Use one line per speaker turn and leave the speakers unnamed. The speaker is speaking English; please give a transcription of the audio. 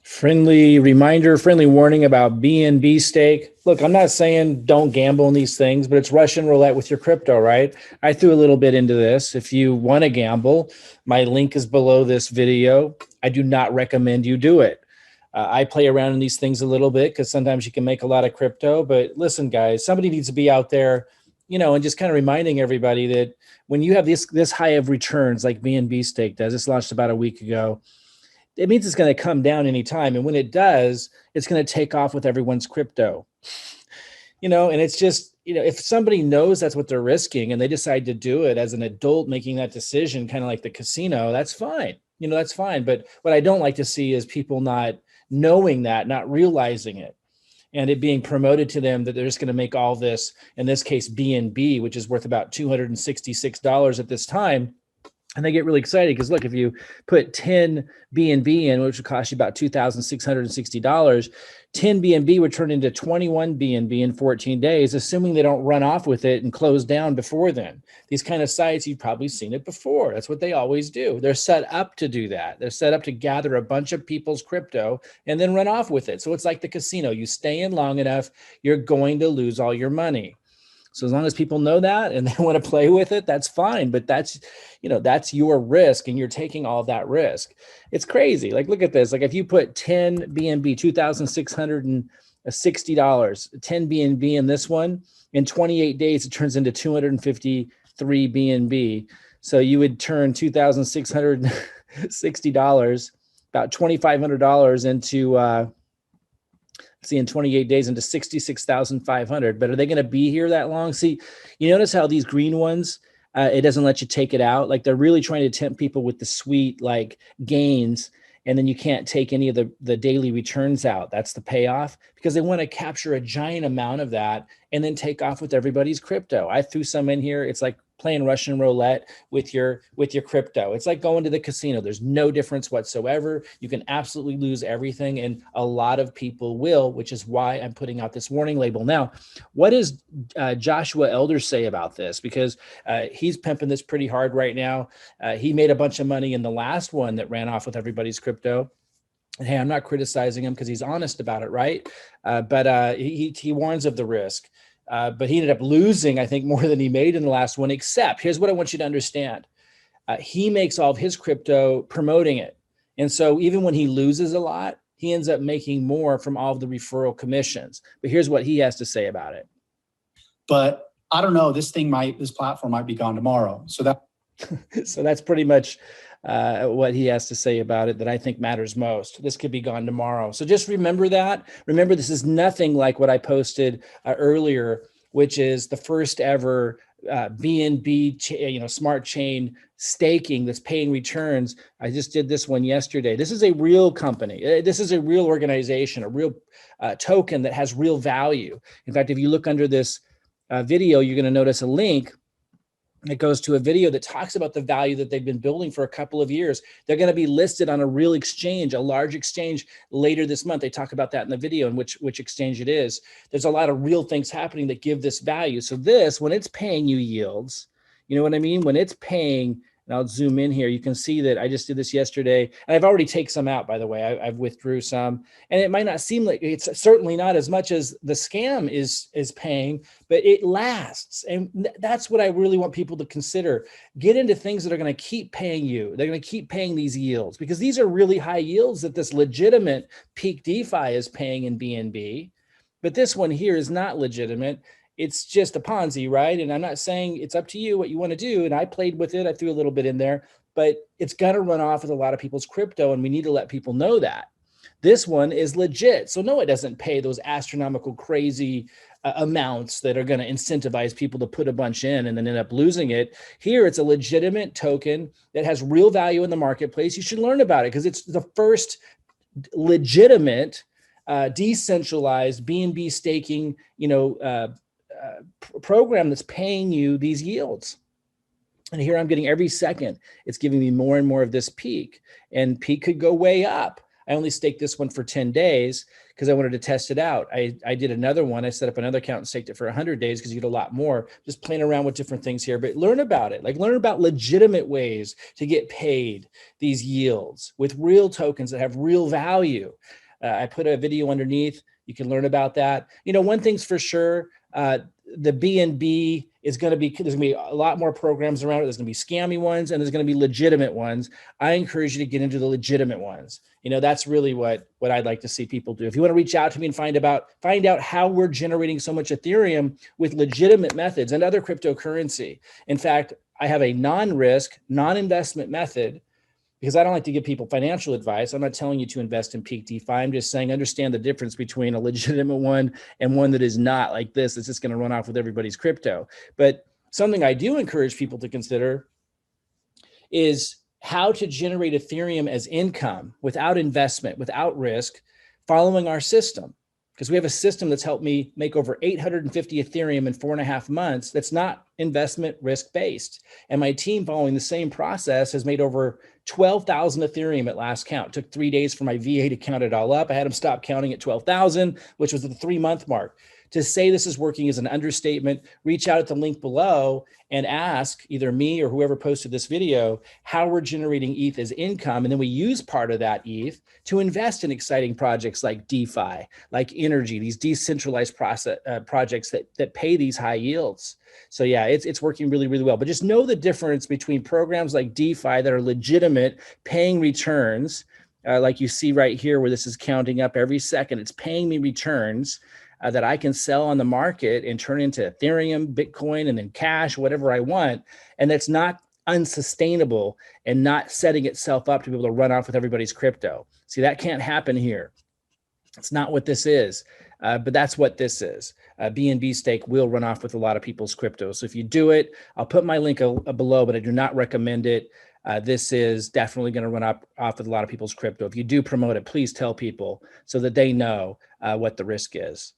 Friendly reminder, friendly warning about BNB stake. Look, I'm not saying don't gamble in these things, but it's Russian roulette with your crypto, right? I threw a little bit into this. If you want to gamble, my link is below this video. I do not recommend you do it. I play around in these things a little bit because sometimes you can make a lot of crypto. But listen, guys, somebody needs to be out there, and just kind of reminding everybody that when you have this high of returns like BNB stake does, this launched about a week ago, it means it's going to come down anytime. And when it does, it's going to take off with everyone's crypto. And it's just, if somebody knows that's what they're risking and they decide to do it as an adult making that decision, kind of like the casino, that's fine. That's fine. But what I don't like to see is people not knowing that, not realizing it, and it being promoted to them that they're just going to make all this, in this case, BNB, which is worth about $266 at this time. And they get really excited because look, if you put 10 BNB in, which would cost you about $2,660, 10 BNB would turn into 21 BNB in 14 days, assuming they don't run off with it and close down before then. These kind of sites, you've probably seen it before. That's what they always do. They're set up to do that. They're set up to gather a bunch of people's crypto and then run off with it. So it's like the casino. You stay in long enough, you're going to lose all your money. So as long as people know that and they want to play with it, that's fine. But that's your risk, and you're taking all of that risk. It's crazy. Like, look at this. Like if you put 10 BNB, $2,660, 10 BNB in this one, in 28 days, it turns into 253 BNB. So you would turn $2,660, about $2,500 into, in 28 days into 66,500. But are they going to be here that long? See, you notice how these green ones, it doesn't let you take it out. Like they're really trying to tempt people with the sweet like gains. And then you can't take any of the daily returns out. That's the payoff, because they want to capture a giant amount of that and then take off with everybody's crypto. I threw some in here. It's like playing Russian roulette with your crypto. It's like going to the casino. There's no difference whatsoever. You can absolutely lose everything, and a lot of people will, which is why I'm putting out this warning label. Now, what does Joshua Elder say about this? Because he's pimping this pretty hard right now. He made a bunch of money in the last one that ran off with everybody's crypto. And hey, I'm not criticizing him because he's honest about it, right? But he warns of the risk. But he ended up losing, I think, more than he made in the last one, except here's what I want you to understand. He makes all of his crypto promoting it. And so even when he loses a lot, he ends up making more from all of the referral commissions. But here's what he has to say about it.
But I don't know, this platform might be gone tomorrow. So
that's pretty much what he has to say about it that I think matters most. This could be gone tomorrow. So just remember that. Remember, this is nothing like what I posted earlier, which is the first ever BNB, smart chain staking that's paying returns. I just did this one yesterday. This is a real company. This is a real organization, a real token that has real value. In fact, if you look under this video, you're going to notice a link. It goes to a video that talks about the value that they've been building for a couple of years. They're going to be listed on a real exchange, a large exchange later this month. They talk about that in the video and which exchange it is. There's a lot of real things happening that give this value. So this, when it's paying you yields, you know what I mean? When it's paying, and I'll zoom in here, you can see that I just did this yesterday. And I've already taken some out, by the way. I've withdrew some. And it might not seem like, it's certainly not as much as the scam is paying, but it lasts. And that's what I really want people to consider. Get into things that are going to keep paying you. They're going to keep paying these yields, because these are really high yields that this legitimate peak DeFi is paying in BNB. But this one here is not legitimate. It's just a Ponzi, right? And I'm not saying, it's up to you what you want to do. And I played with it. I threw a little bit in there, but it's going to run off with a lot of people's crypto. And we need to let people know that. This one is legit. So no, it doesn't pay those astronomical, crazy amounts that are going to incentivize people to put a bunch in and then end up losing it. Here, it's a legitimate token that has real value in the marketplace. You should learn about it because it's the first legitimate, decentralized BNB staking, program that's paying you these yields. And here I'm getting every second, it's giving me more and more of this peak, and peak could go way up. I only staked this one for 10 days because I wanted to test it out. I did another one. I set up another account and staked it for 100 days because you get a lot more. Just playing around with different things here, but learn about it. Like learn about legitimate ways to get paid these yields with real tokens that have real value. I put a video underneath. You can learn about that. You know, one thing's for sure, the BNB is going to be, there's going to be a lot more programs around it. There's going to be scammy ones and there's going to be legitimate ones. I encourage you to get into the legitimate ones. You know, that's really what I'd like to see people do. If you want to reach out to me and find out how we're generating so much Ethereum with legitimate methods and other cryptocurrency. In fact, I have a non-risk, non-investment method, because I don't like to give people financial advice. I'm not telling you to invest in peak DeFi. I'm just saying, understand the difference between a legitimate one and one that is not like this. It's just going to run off with everybody's crypto. But something I do encourage people to consider is how to generate Ethereum as income without investment, without risk, following our system. Because we have a system that's helped me make over 850 Ethereum in 4.5 months that's not investment risk based. And my team, following the same process, has made over 12,000 Ethereum at last count. It took 3 days for my VA to count it all up. I had him stop counting at 12,000, which was at the 3-month mark. To say this is working is an understatement. Reach out at the link below and ask either me or whoever posted this video how we're generating ETH as income. And then we use part of that ETH to invest in exciting projects like DeFi, like NRGY, these decentralized projects that pay these high yields. So yeah, it's working really, really well. But just know the difference between programs like DeFi that are legitimate, paying returns, like you see right here where this is counting up every second. It's paying me returns that I can sell on the market and turn into Ethereum, Bitcoin, and then cash, whatever I want. And that's not unsustainable and not setting itself up to be able to run off with everybody's crypto. See, that can't happen here. It's not what this is, but that's what this is. BNB stake will run off with a lot of people's crypto. So if you do it, I'll put my link below, but I do not recommend it. This is definitely going to run off with a lot of people's crypto. If you do promote it, please tell people so that they know what the risk is.